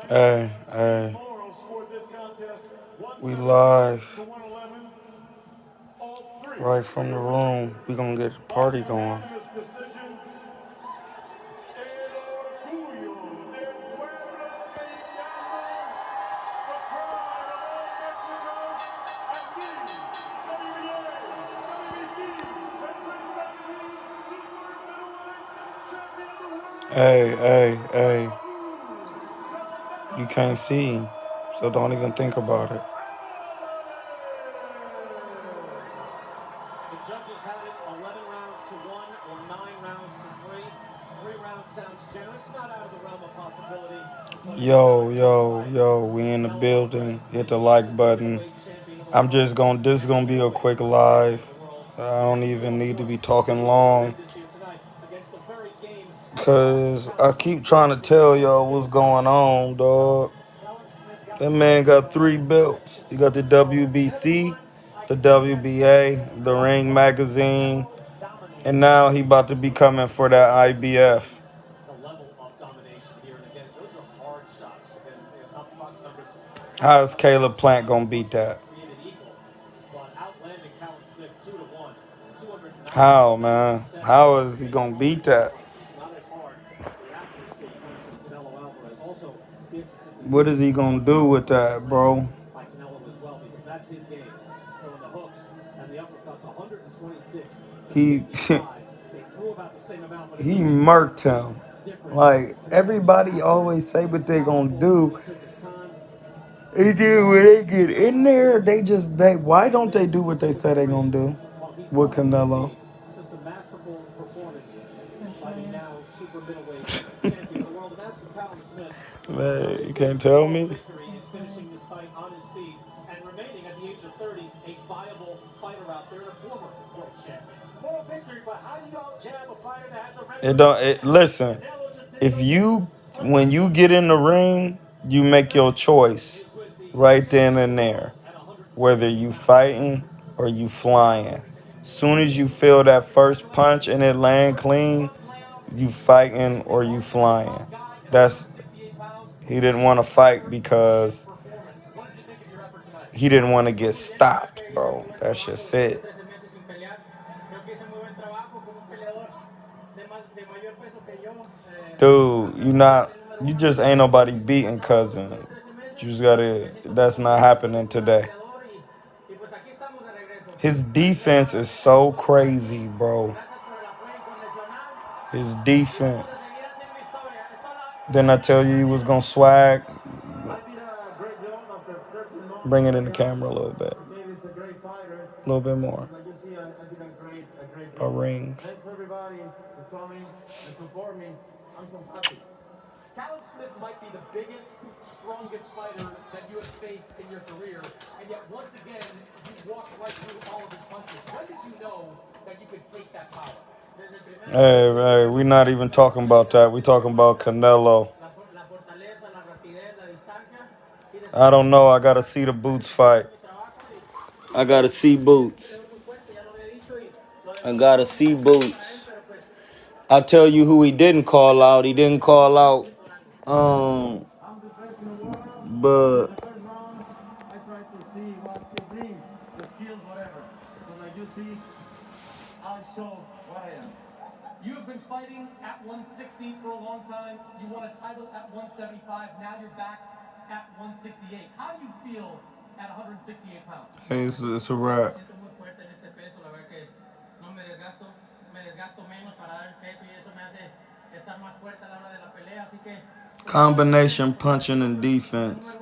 Hey, hey. We live. Right from the room. We gonna get the party going. Hey, hey, hey. You can't see, so don't even think about it. The judges had it 11 rounds to 1 or 9 rounds to 3. 3 rounds sounds generous, not out of the realm of possibility. Yo, we in the building. Hit the like button. This is gonna be a quick live. I don't even need to be talking long. Cause I keep trying to tell y'all what's going on, dog. That man got 3 belts. He got the WBC, the WBA, the Ring Magazine, and now he about to be coming for that IBF. How is Caleb Plant gonna beat that? How, man? How is he gonna beat that? What is he gonna do with that, bro? He he murked him. Like, everybody always say what they gonna do. They do when they get in there. Why don't they do what they say they gonna do with Canelo? Man, you can't tell me. Listen. When you get in the ring, you make your choice right then and there, whether you fighting or you flying. Soon as you feel that first punch and it land clean, you fighting or you flying. He didn't want to fight because he didn't want to get stopped, bro. That's just it. Dude, you just ain't nobody beating cousin. That's not happening today. His defense is so crazy, bro. His defense. Didn't I tell you he was going to swag? Bring it in the camera a little bit. A little bit more. Our rings. Thanks for everybody for coming and support me. I'm so happy. Caleb Smith might be the biggest, strongest fighter that you have faced in your career, and yet once again, you walked right through all of his punches. When did you know that you could take that power? Hey, we're not even talking about that. We're talking about Canelo. I don't know. I got to see the Boots fight. I got to see Boots. I'll tell you who he didn't call out. He didn't call out, but I try to see what he brings, the skills, whatever. So like you see, I'll show what I am. You have been fighting at 160 for a long time. You won a title at 175. Now you're back at 168. How do you feel at 168 pounds? Hey, it's a wrap. Combination punching and defense.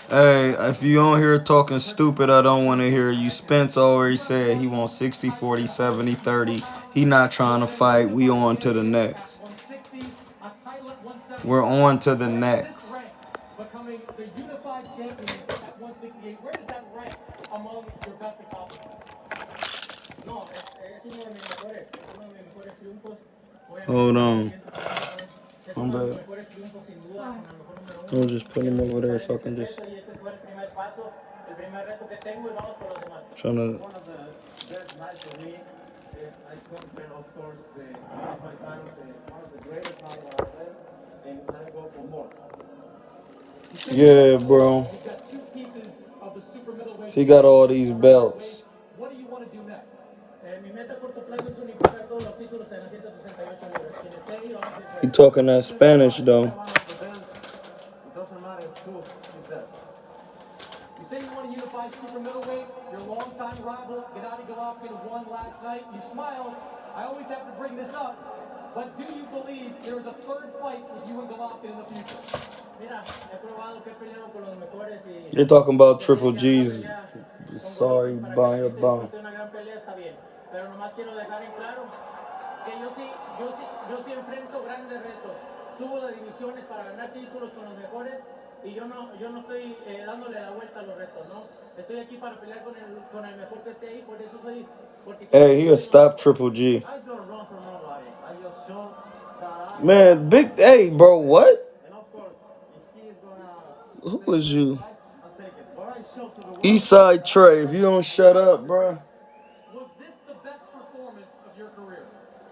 Hey, if you don't hear talking stupid, I don't want to hear you. Spence already said he wants 60, 40, 70, 30. He not trying to fight. We on to the next. We're on to the next. Becoming the unified champion at 168. Where does that rank among your best accomplishments? Hold on. I'm bad. I'm just putting him over there so I can just trying to. One of the best nights for me. I compare, of course, the unified titles, one of the greatest titles I've had, and I go for more. Yeah, bro. You've got 2 pieces of the super middleweight. He got all these belts. What do you want to do next? He talking that Spanish though. It doesn't matter who is that. You say you want to unify super middleweight. Your longtime rival, Gennady Golovkin, won last night. You smile. I always have to bring this up. But do you believe there is a third fight with you and Golovkin in the future? You're talking about Triple G's. Sorry, buying a bum. Y yo no estoy dándole la vuelta a los retos, ¿no? Estoy aquí para pelear con el mejor que esté ahí, por eso soy. Hey, he'll stop Triple G. I don't run from nobody. I just show that I. Man, big. Hey, bro, what? And of course, if he is gonna. Who was you? I'll take it. But I show to the world. Eastside Trey, if you don't shut up, bro. Was this the best performance of your career?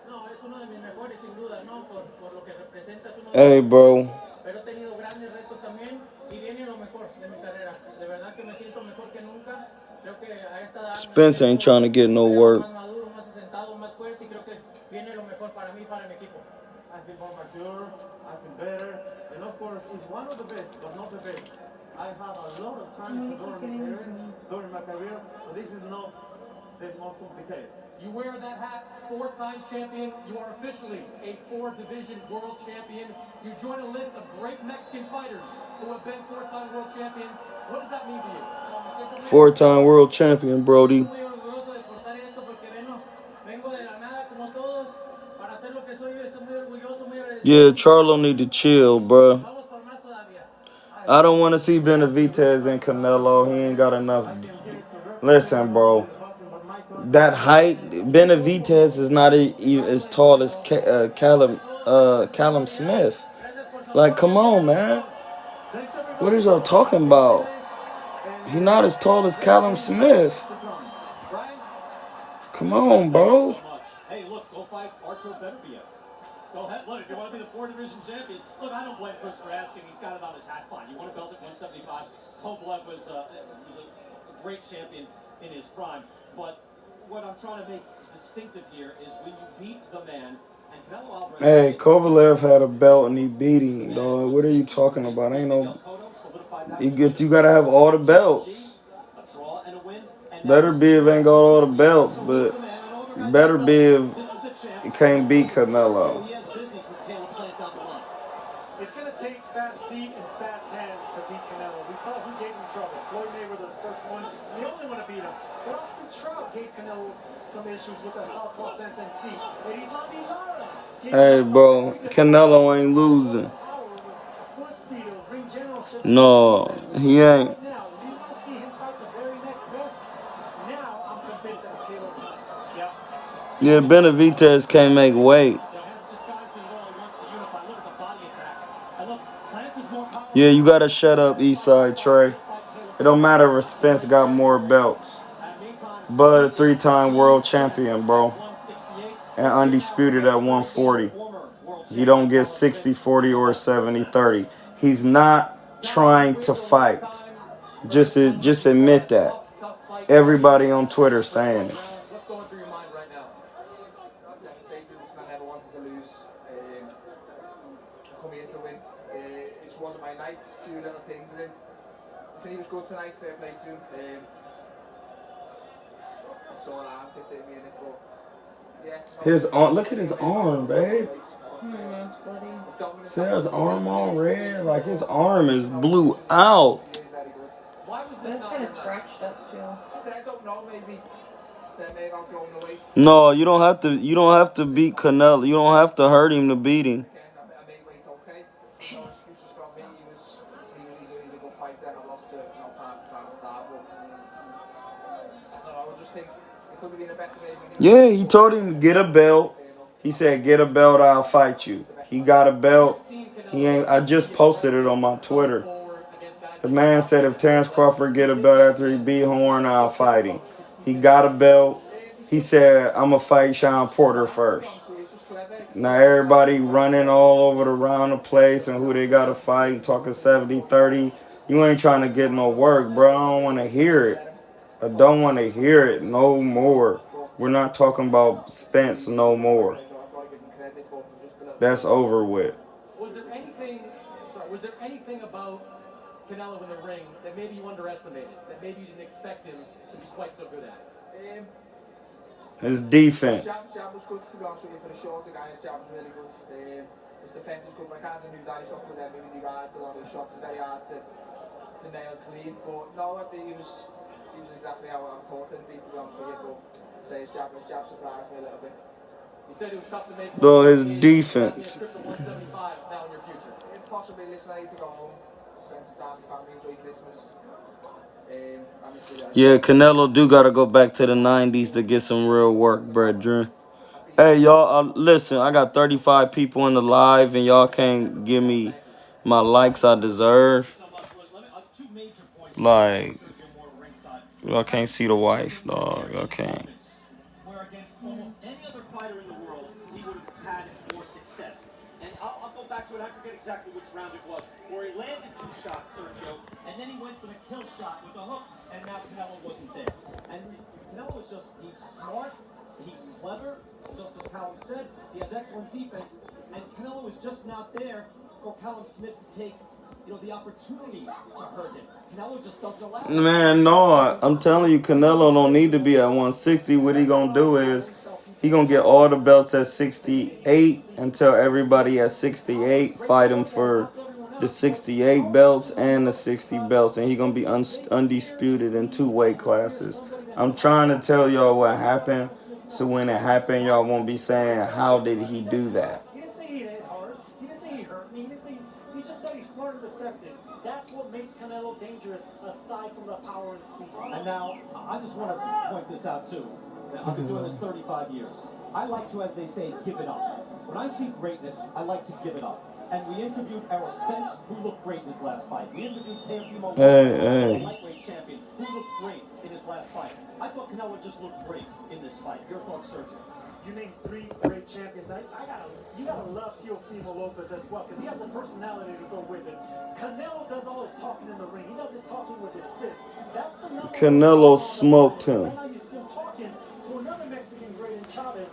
No, es uno de mis mejores sin duda, ¿no? Por lo que representa es uno de. Hey, bro. Pero he tenido grandes retos también y viene lo mejor de mi carrera. De verdad que me siento mejor que nunca. Creo que a esta edad Spence ain't trying to get no work. más maduro, más asentado, más fuerte y creo que viene lo mejor para mí y para mi equipo. I feel more mature, I feel better, and of course it's one of the best, but not the best. I have a lot of challenges during my career, but this is not the most complicated. You wear that hat, 4-time champion. You are officially a 4-division world champion. You join a list of great Mexican fighters who have been 4-time world champions. What does that mean to you? 4-time world champion, Brody. Yeah, Charlo need to chill, bro. I don't want to see Benavidez and Canelo. He ain't got enough. Listen, bro. That height, Benavidez is not even as tall as Callum Smith. Like, come on, man. What is y'all talking about? He's not as tall as Callum Smith. Come on, bro. Hey, look, go fight Artur Beterbiev. Go ahead. Look, if you want to be the 4-division champion, look, I don't blame Chris for asking. He's got it on his hat. Fine. You want a belt at 175. Kovalev was a great champion in his prime. But what I'm trying to make distinctive here is when you beat the man, and Canelo Alvarez. Hey, Kovalev had a belt and he beat him, dog. What are you talking about? Ain't no. You gotta have all the belts. Beterbiev ain't got all the belts, but Beterbiev can't beat Canelo. It's going to take fast feet and fast hands to beat Canelo. We saw who gave him trouble. Floyd Mayweather, the first one. The only one to beat him. But Austin Trout gave Canelo some issues with that southpaw stance and feet. Hey, bro, Canelo ain't losing. No, he ain't. Yeah, Benavidez can't make weight. Yeah, you gotta shut up, Eastside Trey. It don't matter if Spence got more belts. Bud, a 3-time world champion, bro. And undisputed at 140. He don't get 60-40 or 70-30. He's not trying to fight. Just admit that. Everybody on Twitter saying it. What's going through your mind right now? I never wanted to lose. Come here to win. It wasn't my night. A few little things. And then he said he was good tonight. Fair play to him. So I'm getting me in it, but yeah. His arm. Look at his arm, babe. It's bloody. See his arm all red? Like his arm is blew out. That's kind of scratched up too. I said I don't know. Maybe. I said maybe I'm growing the weight. No, you don't have to. You don't have to beat Canelo. You don't have to hurt him to beat him. I made weight okay. No excuses from me. He's a good fighter. I've lost to can't start. But I don't know. I just think it could have been a better maybe. Yeah, he told him get a belt. He said get a belt. I'll fight you. He got a belt. He ain't. I just posted it on my Twitter. The man said if Terrence Crawford get a belt after he beat Horn, I'll fight him. He got a belt. He said, I'm going to fight Sean Porter first. Now everybody running all over around the place and who they got to fight, talking 70-30. You ain't trying to get no work, bro. I don't want to hear it. I don't want to hear it no more. We're not talking about Spence no more. That's over with. Was there anything about Canelo in the ring that maybe you underestimated, that maybe you didn't expect him to be quite so good at? His defense. His jab was good, to be honest with you, for a shorter guy. His jab was really good. His defense is good, but I kind of knew that he's got good there. Maybe he rides a lot of his shots. It's very hard to nail clean. But no, I think he was exactly how I thought it'd be, to be honest with you. But I'd say his jab surprised me a little bit. You said it was tough to make. Though his defense. Now in your future. Possibly, listen, I need to go home, spend some time with family, enjoy Christmas. Yeah, Canelo do got to go back to the 90s to get some real work, brethren. Hey, y'all, listen, I got 35 people in the live, and y'all can't give me my likes I deserve. Like, y'all can't see the wife, dog. Y'all can't. Where against almost any other fighter in the world, he would have had more success. And I'll go back to it. I forget exactly which round it was, where he landed 2 shots, Sergio, and then he went for the kill shot with the hook, and now Canelo wasn't there. And Canelo is he's smart, he's clever, just as Callum said, he has excellent defense, and Canelo is just not there for Callum Smith to take, the opportunities to hurt him. Canelo just doesn't allow it. Man, no, I'm telling you, Canelo don't need to be at 160. What he gonna do is he gonna get all the belts at 68 until everybody at 68 fight him for the 68 belts and the 60 belts, and he gonna be undisputed in 2 weight classes. I'm trying to tell y'all what happened, so when it happened, y'all won't be saying, how did he do that? He didn't say he hit hard. He didn't say he hurt me. He just said he's smart and deceptive. That's what makes Canelo dangerous, aside from the power and speed. And now, I just want to point this out, too. I've been doing this 35 years. I like to, as they say, give it up. When I see greatness, I like to give it up. And we interviewed Errol Spence, who looked great in his last fight. We interviewed Teofimo, the lightweight champion, who looked great in his last fight. I thought Canelo just looked great in this fight. Your thoughts, Sergio? You named 3 great champions. You gotta love Teofimo Lopez as well, because he has the personality to go with it. Canelo does all his talking in the ring. He does his talking with his fist. That's the number. Canelo smoked him. Right now you see him talking to another Mexican great in Chavez.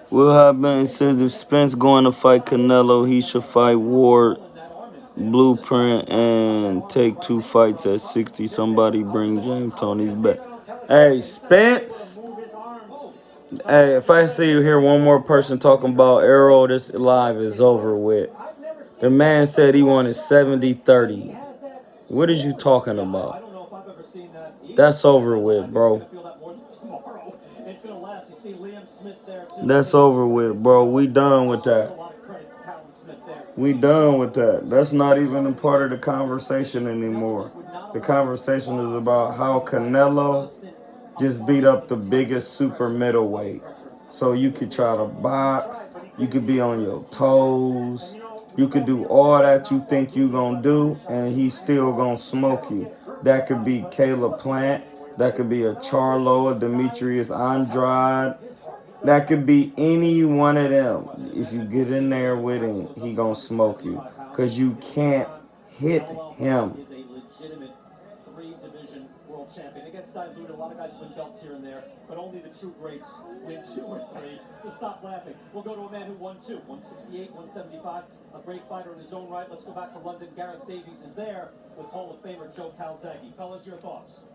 What happened? It says if Spence going to fight Canelo, he should fight Ward, Blueprint, and take 2 fights at 60. Somebody bring James Tony's back. Hey, Spence. Hey, if I see you hear one more person talking about Errol, this live is over with. The man said he wanted 70-30. What are you talking about? That's over with, bro. That's over with, bro. We done with that. We done with that. That's not even a part of the conversation anymore. The conversation is about how Canelo just beat up the biggest super middleweight. So you could try to box. You could be on your toes. You could do all that you think you gonna do, and he's still gonna smoke you. That could be Caleb Plant. That could be a Charlo, a Demetrius Andrade. That could be any one of them. If you get in there with him, he gonna smoke you. Because you can't hit him. Is a legitimate 3-division world champion. It gets diluted. A lot of guys win belts here and there, but only the true greats win 2 or 3. So stop laughing. We'll go to a man who won 2. 168, 175. A great fighter in his own right. Let's go back to London. Gareth Davies is there with Hall of Famer Joe Calzaghe. Fellas, your thoughts?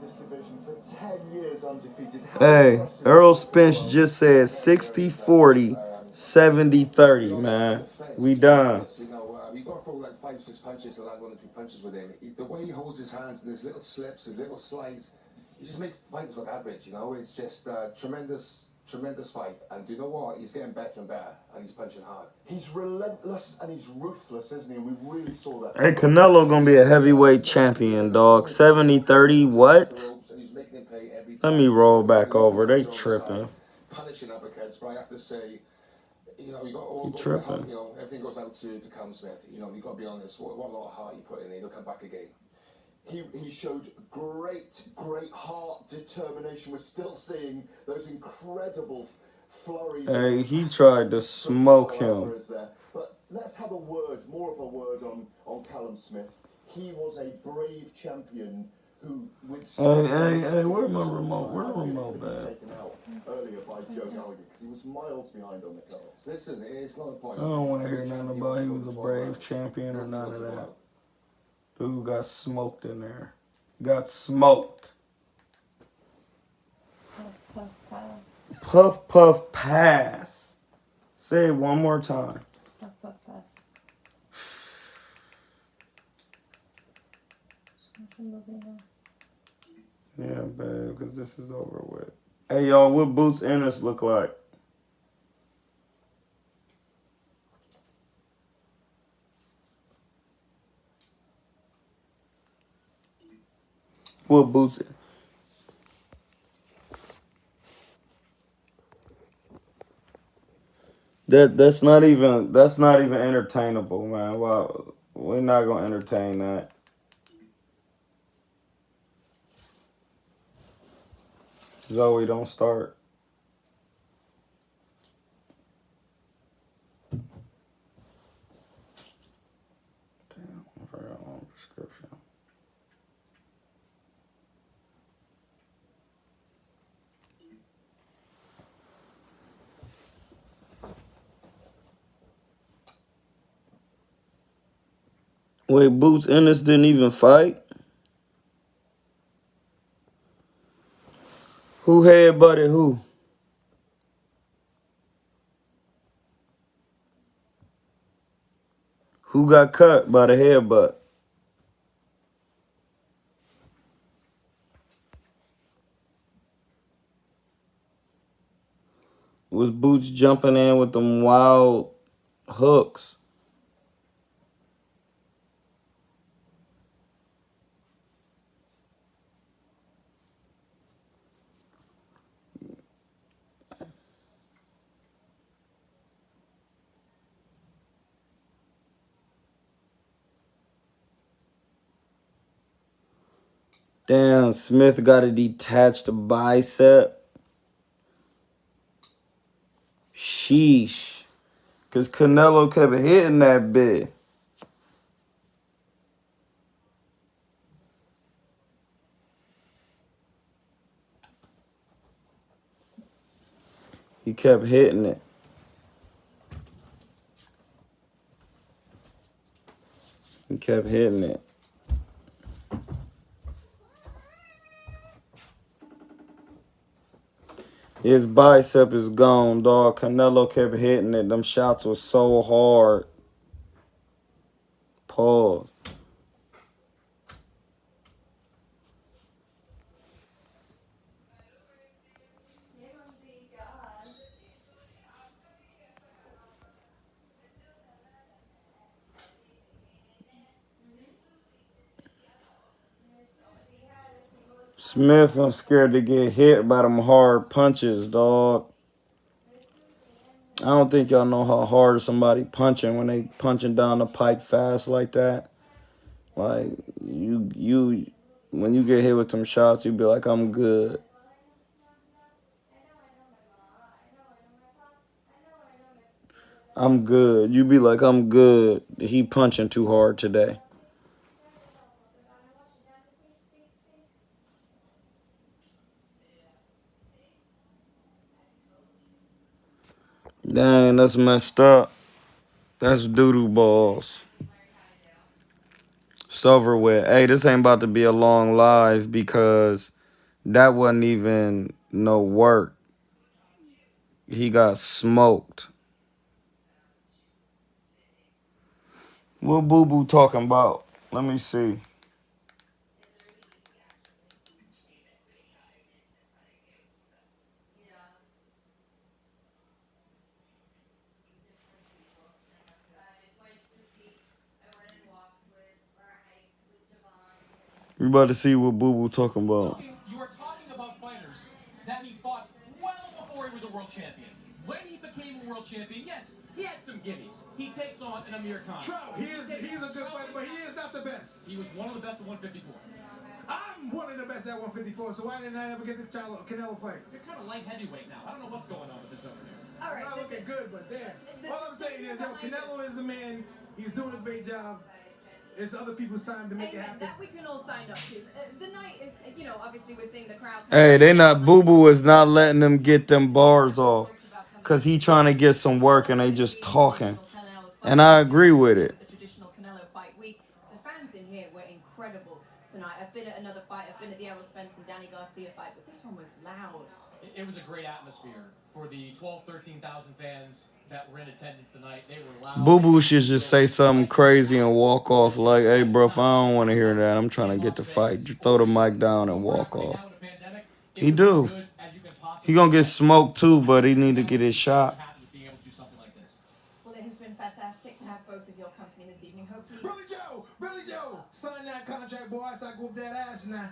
This division for 10 years undefeated. Hey, Errol Spence just said 60-40, 70-30, man. We done. You got to throw like 5-6 punches to land 1 or 2 punches with him. The way he holds his hands and his little slips, his little slides, he just makes fighters look average, It's just tremendous fight. And do you know what? He's getting better and better, and he's punching hard. He's relentless and he's ruthless, isn't he? And we really saw that. Hey, Canelo gonna be a heavyweight champion, dog. 70-30, what? Let me roll back over. They tripping. Punishing uppercuts, but I have to say, You know, you got all, He you tripping. know, everything goes out to Callum Smith. You know, you got to be honest. What a lot of heart you put in, he'll come back again. He showed great heart, determination. We're still seeing those incredible flurries. Hey, he tried to smoke him. But let's have more of a word on Callum Smith. He was a brave champion who Hey, where's my remote? Where's the remote, man? Taken out earlier by Joe Gallagher because he was miles behind on the cards. Listen, it's not a point. I don't want to hear nothing about he was a brave champion or none of that. Dude got smoked in there. Got smoked. Puff, pass. Puff, puff, pass. Say it one more time. Puff, puff, pass. Yeah, babe, because this is over with. Hey, y'all, what Boots Ennis look like? What Boots? That's not even entertainable, man. Wow, we're not gonna entertain that. Zoe, don't start. Damn, I forgot my prescription. Wait, Boots Ennis didn't even fight? Who headbutted who? Who got cut by the headbutt? Was Boots jumping in with them wild hooks? Damn, Smith got a detached bicep. Sheesh. Because Canelo kept hitting that bit. He kept hitting it. He kept hitting it. His bicep is gone, dog. Canelo kept hitting it. Them shots were so hard. Pause. Smith, I'm scared to get hit by them hard punches, dog. I don't think y'all know how hard somebody punching when they punching down the pipe fast like that. Like, you, when you get hit with them shots, you be like, I'm good. I'm good. You be like, I'm good. He punching too hard today. Dang, that's messed up. That's doo-doo balls. Silverware. Hey, this ain't about to be a long live because that wasn't even no work. He got smoked. What Boo Boo talking about? Let me see. We about to see what Boo Boo talking about. You are talking about fighters that he fought well before he was a world champion. When he became a world world champion, yes, he had some gimmies. He takes on an Amir Khan. True, he's a good fighter, but he is not the best. He was one of the best at 154. I'm one of the best at 154, so why didn't I ever get the Canelo fight? You're kind of light heavyweight now. I don't know what's going on with this over here. All right, not looking good, but damn. All I'm saying is, yo, Canelo is the man. He's doing a great job. It's other people's time to make it happen. That we can all sign up to. The night, you know, obviously we're seeing the crowd. Hey, they not Boo Boo is not letting them get them bars off, cause he trying to get some work and they just talking, and I agree with it. The traditional Canelo fight week. The fans in here were incredible tonight. I've been at another fight. I've been at the Errol Spence and Danny Garcia fight, but this one was loud. It was a great atmosphere for the 13,000 fans that were in attendance tonight. They were loud. Boo Boo should just say something crazy and walk off like, hey, bro, if I don't want to hear that, I'm trying to get the fight. Just throw the mic down and walk off. He do. He gonna get smoked too, but he need to get his shot. Well, it has been fantastic to have both of your company this evening. Hopefully, Billy Joe, sign that contract, boy. So I can whoop that ass now.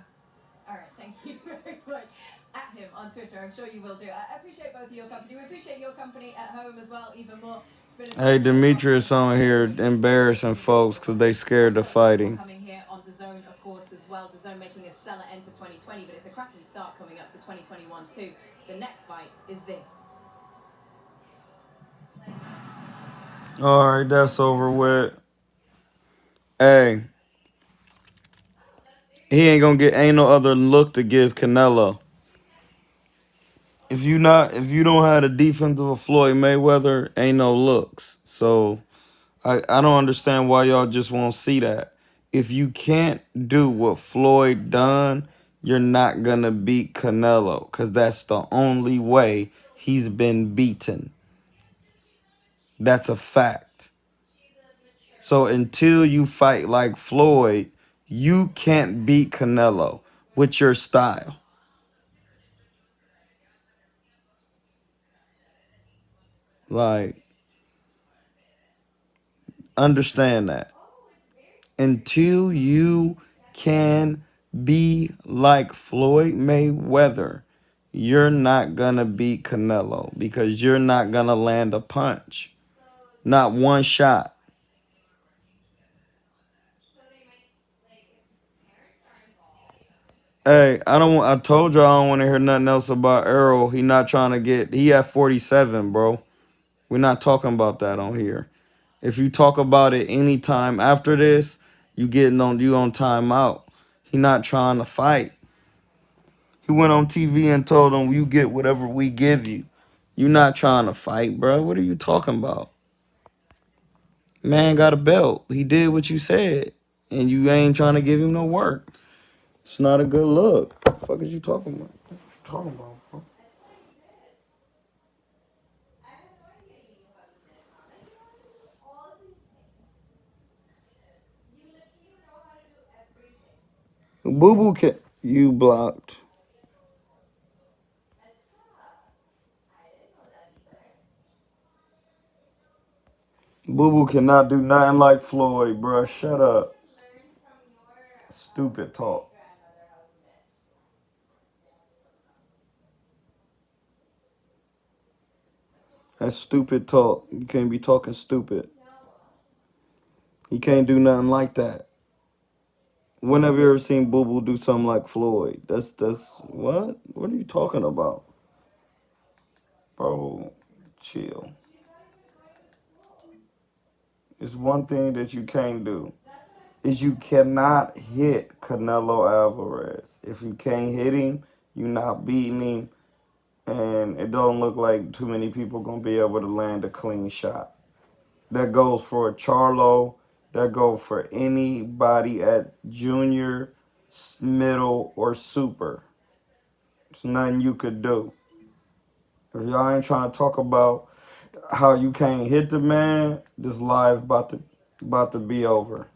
all right, thank you very much. At him on Twitter, I'm sure you will do. I appreciate both of your company. We appreciate your company at home as well, even more. It's been Hey, Demetrius on here embarrassing folks because they scared of fighting. Coming here on Dazn, of course, as well. Dazn making a stellar end to 2020, but it's a cracking start coming up to 2021 too. The next fight is this. All right, that's over with. Hey, he ain't gonna get ain't no other look to give Canelo. If you don't have the defense of a Floyd Mayweather, ain't no looks. So I don't understand why y'all just won't see that. If you can't do what Floyd done, you're not gonna beat Canelo, because that's the only way he's been beaten. That's a fact. So until you fight like Floyd, you can't beat Canelo with your style. Like, understand that. Until you can be like Floyd Mayweather, you're not gonna beat Canelo because you're not gonna land a punch. Not one shot. Hey, I told you I don't want to hear nothing else about Errol. He not trying to get, he at 47, bro. We're not talking about that on here. If you talk about it anytime after this, you on timeout. He not trying to fight. He went on TV and told him, you get whatever we give you. You not trying to fight, bro. What are you talking about? Man got a belt. He did what you said. And you ain't trying to give him no work. It's not a good look. What the fuck is you talking about? What you talking about, bro? Boo Boo can you blocked. Boo Boo cannot do nothing like Floyd, bro. Shut up. Stupid talk. That's stupid talk. You can't be talking stupid. You can't do nothing like that. When have you ever seen Boo Boo do something like Floyd? That's what? What are you talking about? Bro, chill. It's one thing that you can't do. Is you cannot hit Canelo Alvarez. If you can't hit him, you're not beating him. And it don't look like too many people going to be able to land a clean shot. That goes for Charlo. That goes for anybody at junior, middle, or super. There's nothing you could do. If y'all ain't trying to talk about how you can't hit the man, this live about to be over.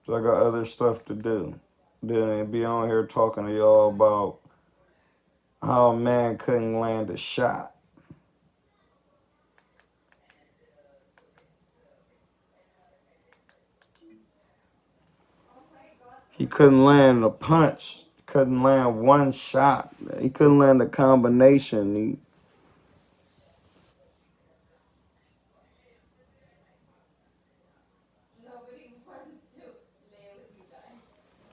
So I got other stuff to do. Then be on here talking to y'all about how a man couldn't land a shot. He couldn't land a punch. Couldn't land one shot. He couldn't land a combination.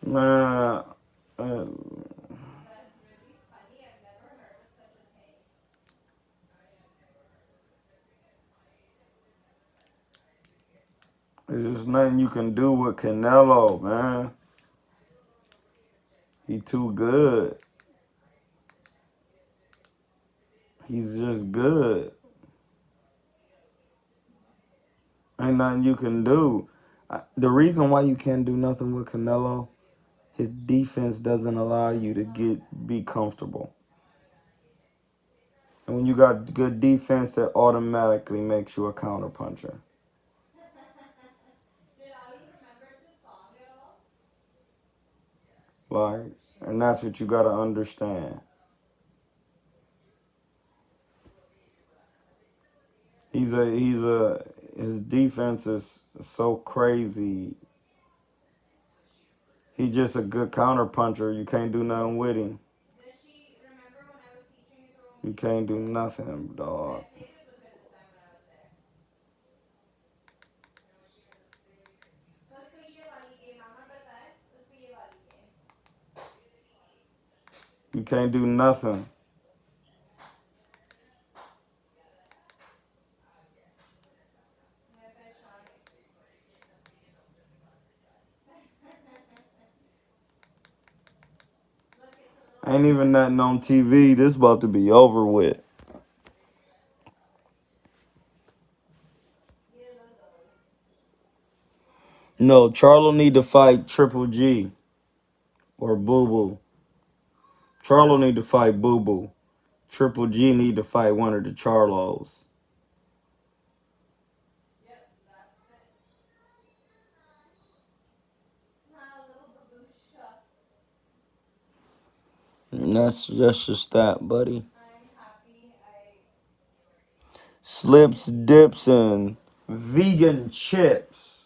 Man, there's just nothing you can do with Canelo, man. He too good. He's just good. Ain't nothing you can do. The reason why you can't do nothing with Canelo, his defense doesn't allow you to be comfortable. And when you got good defense, that automatically makes you a counterpuncher. Like, and that's what you gotta understand. His defense is so crazy. He's just a good counterpuncher. You can't do nothing with him. You can't do nothing, dog. You can't do nothing. Ain't even nothing on TV. This about to be over with. No, Charlo need to fight Triple G or Boo Boo. Charlo need to fight Boo Boo. Triple G need to fight one of the Charlos. And that's just that, buddy. Slips, dips, and vegan chips.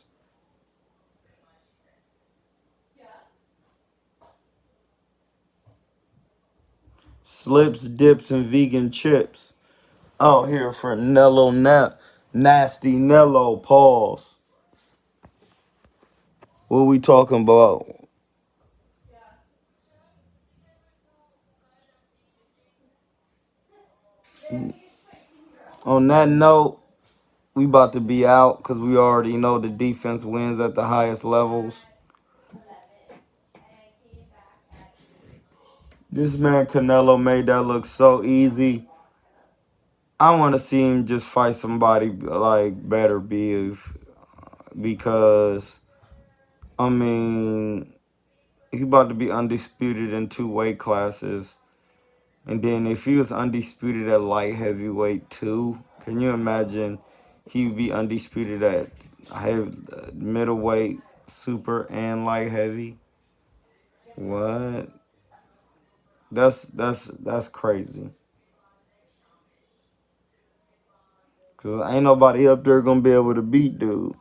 Slips, dips, and vegan chips. Out here for Nello, nasty Nello, pause. What we talking about? On that note, we about to be out because we already know the defense wins at the highest levels. This man Canelo made that look so easy. I want to see him just fight somebody like better beef because, I mean, he about to be undisputed in 2 weight classes. And then if he was undisputed at light heavyweight too, can you imagine he would be undisputed at middleweight, super, and light heavy? What? That's crazy. Cause ain't nobody up there gonna be able to beat dude.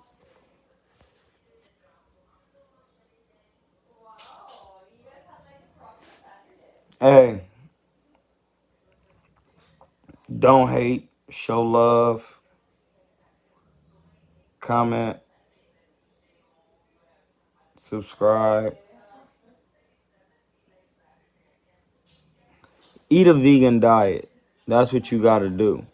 Hey, don't hate, show love, comment, subscribe. Eat a vegan diet. That's what you gotta do.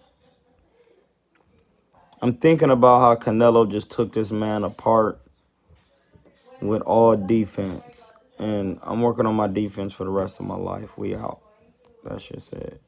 I'm thinking about how Canelo just took this man apart with all defense. And I'm working on my defense for the rest of my life. We out. That's just it.